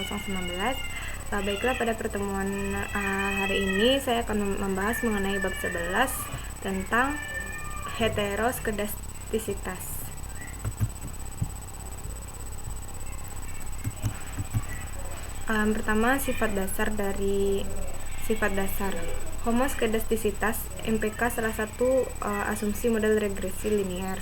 2019. Baiklah, pada pertemuan hari ini saya akan membahas mengenai bab 11 tentang heteroskedastisitas. Pertama, sifat dasar dari sifat dasar. Homoskedastisitas MPK salah satu asumsi model regresi linear.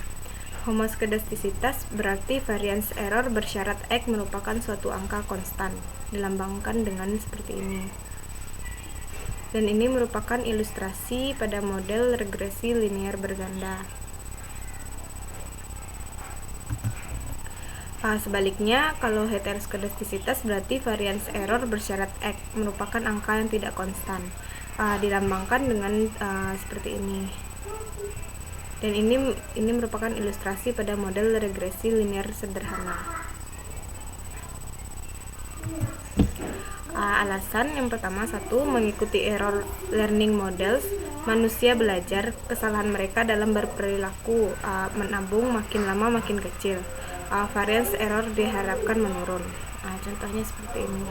Homoskedastisitas berarti variance error bersyarat X merupakan suatu angka konstan, dilambangkan dengan seperti ini. Dan ini merupakan ilustrasi pada model regresi linear berganda. Sebaliknya, kalau heteroskedastisitas berarti variance error bersyarat X merupakan angka yang tidak konstan, dilambangkan dengan seperti ini. Dan ini merupakan ilustrasi pada model regresi linear sederhana. Alasan yang pertama, mengikuti error learning models, manusia belajar kesalahan mereka dalam berperilaku menabung makin lama makin kecil. Variance error diharapkan menurun. Contohnya seperti ini.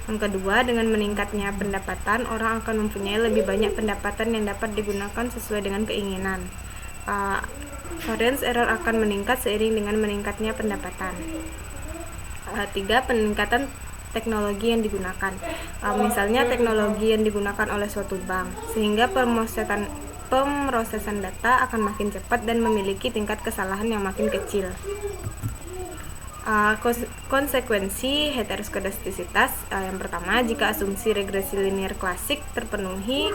Yang kedua, dengan meningkatnya pendapatan, orang akan mempunyai lebih banyak pendapatan yang dapat digunakan sesuai dengan keinginan. Variance error akan meningkat seiring dengan meningkatnya pendapatan. 3. Peningkatan teknologi yang digunakan. Misalnya teknologi yang digunakan oleh suatu bank, sehingga pemrosesan data akan makin cepat dan memiliki tingkat kesalahan yang makin kecil. Konsekuensi heteroskedastisitas, yang pertama, jika asumsi regresi linear klasik terpenuhi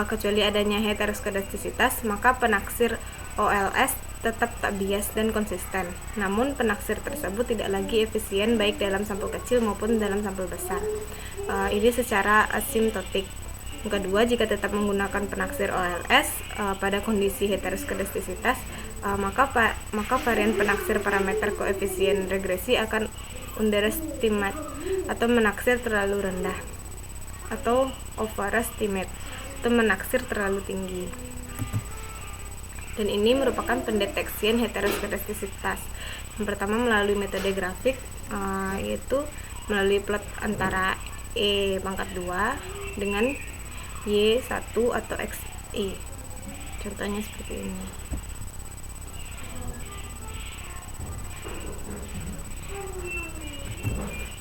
kecuali adanya heteroskedastisitas, maka penaksir OLS tetap tak bias dan konsisten. Namun penaksir tersebut tidak lagi efisien baik dalam sampel kecil maupun dalam sampel besar. Ini secara asimptotik. Yang kedua, jika tetap menggunakan penaksir OLS pada kondisi heteroskedastisitas, maka varian penaksir parameter koefisien regresi akan underestimate atau menaksir terlalu rendah, atau overestimate atau menaksir terlalu tinggi. Dan ini merupakan pendeteksian heteroskedastisitas. Yang pertama melalui metode grafik, yaitu melalui plot antara E pangkat 2 dengan Y1 atau XI. Contohnya seperti ini.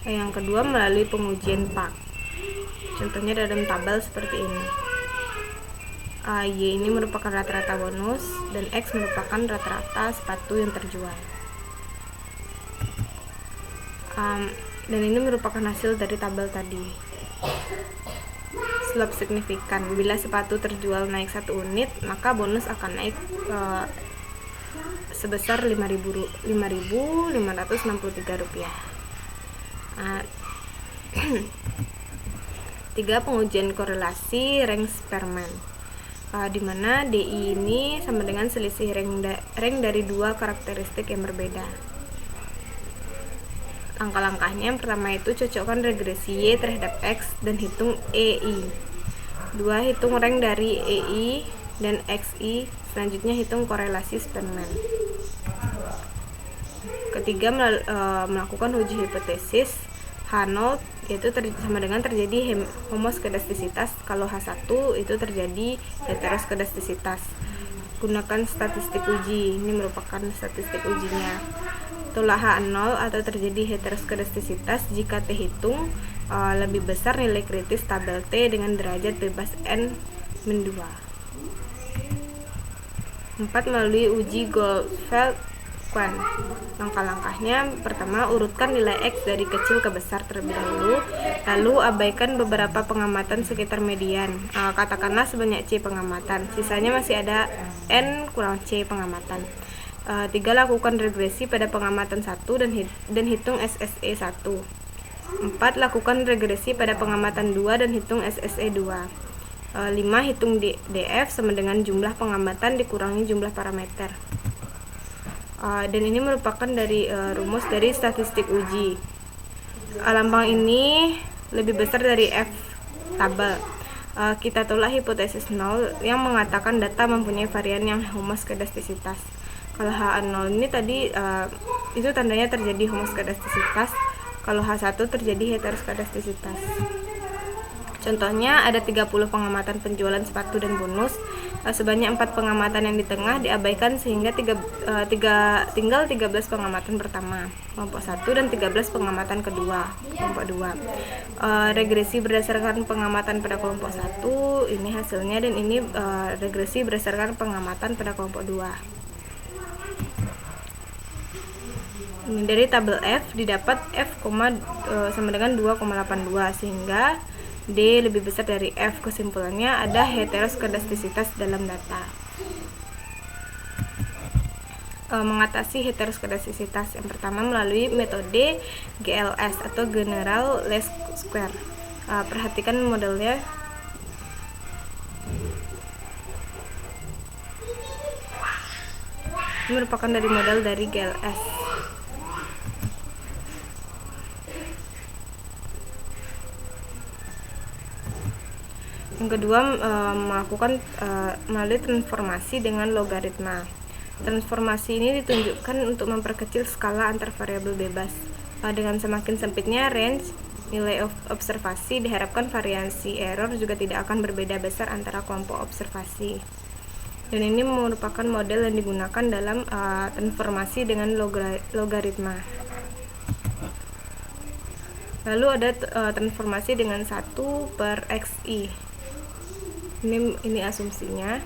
Yang kedua melalui pengujian PAK. Contohnya dalam tabel seperti ini. Y ini merupakan rata-rata bonus dan X merupakan rata-rata sepatu yang terjual. Dan ini merupakan hasil dari tabel tadi. Slope signifikan. Bila sepatu terjual naik 1 unit, maka bonus akan naik sebesar Rp5.563. 3. Pengujian korelasi rank Spearman, di mana DI ini sama dengan selisih rank dari dua karakteristik yang berbeda. Langkah-langkahnya, yang pertama itu cocokkan regresi Y terhadap X dan hitung EI. 2. Hitung rank dari EI dan XI. Selanjutnya hitung korelasi Spearman. Ketiga, melakukan uji hipotesis H0, yaitu sama dengan terjadi homoskedastisitas kalau H1 itu terjadi heteroskedastisitas. Gunakan statistik uji. Ini merupakan statistik ujinya. Itulah H0 atau terjadi heteroskedastisitas jika T hitung lebih besar nilai kritis tabel T dengan derajat bebas N-2. 4. Melalui uji Goldfeld-Quine. Langkah-langkahnya, pertama, urutkan nilai X dari kecil ke besar terlebih dahulu, lalu abaikan beberapa pengamatan sekitar median, katakanlah sebanyak C pengamatan, sisanya masih ada N kurang C pengamatan. 3. Lakukan regresi pada pengamatan 1 dan hitung SSE 1. 4. Lakukan regresi pada pengamatan 2 dan hitung SSE 2. 5. Hitung DF sama dengan jumlah pengamatan dikurangi jumlah parameter. Dan ini merupakan dari rumus dari statistik uji. Lambang ini lebih besar dari F tabel. Kita tolak hipotesis 0 yang mengatakan data mempunyai varian yang homoskedastisitas. Kalau H0 ini tadi itu tandanya terjadi homoskedastisitas, kalau H1 terjadi heteroskedastisitas. Contohnya ada 30 pengamatan penjualan sepatu dan bonus, sebanyak 4 pengamatan yang di tengah diabaikan sehingga tinggal 13 pengamatan pertama kelompok 1 dan 13 pengamatan kedua kelompok 2. Regresi berdasarkan pengamatan pada kelompok 1 ini hasilnya, dan ini regresi berdasarkan pengamatan pada kelompok 2. Ini dari tabel F didapat F, sama dengan 2,82 sehingga D lebih besar dari F. Kesimpulannya ada heteroskedastisitas dalam data. Mengatasi heteroskedastisitas yang pertama melalui metode GLS atau General Least Square. Perhatikan modelnya. Ini merupakan dari model dari GLS. Yang kedua, melakukan melalui transformasi dengan logaritma. Transformasi ini ditunjukkan untuk memperkecil skala antar variabel bebas. Dengan semakin sempitnya range nilai observasi, diharapkan variasi error juga tidak akan berbeda besar antara kelompok observasi. Dan ini merupakan model yang digunakan dalam transformasi dengan logaritma. Lalu ada transformasi dengan 1/xi. Ini asumsinya.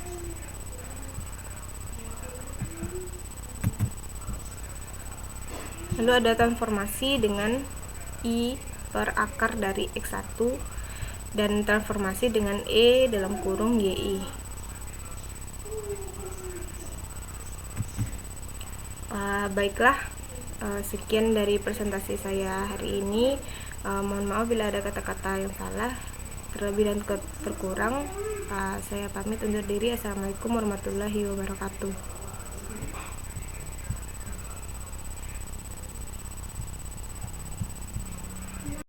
Lalu ada transformasi dengan I per akar dari X1 dan transformasi dengan E dalam kurung YI. Baiklah, sekian dari presentasi saya hari ini. Mohon maaf bila ada kata-kata yang salah, terlebih dan terkurang. Saya pamit undur diri. Assalamualaikum warahmatullahi wabarakatuh.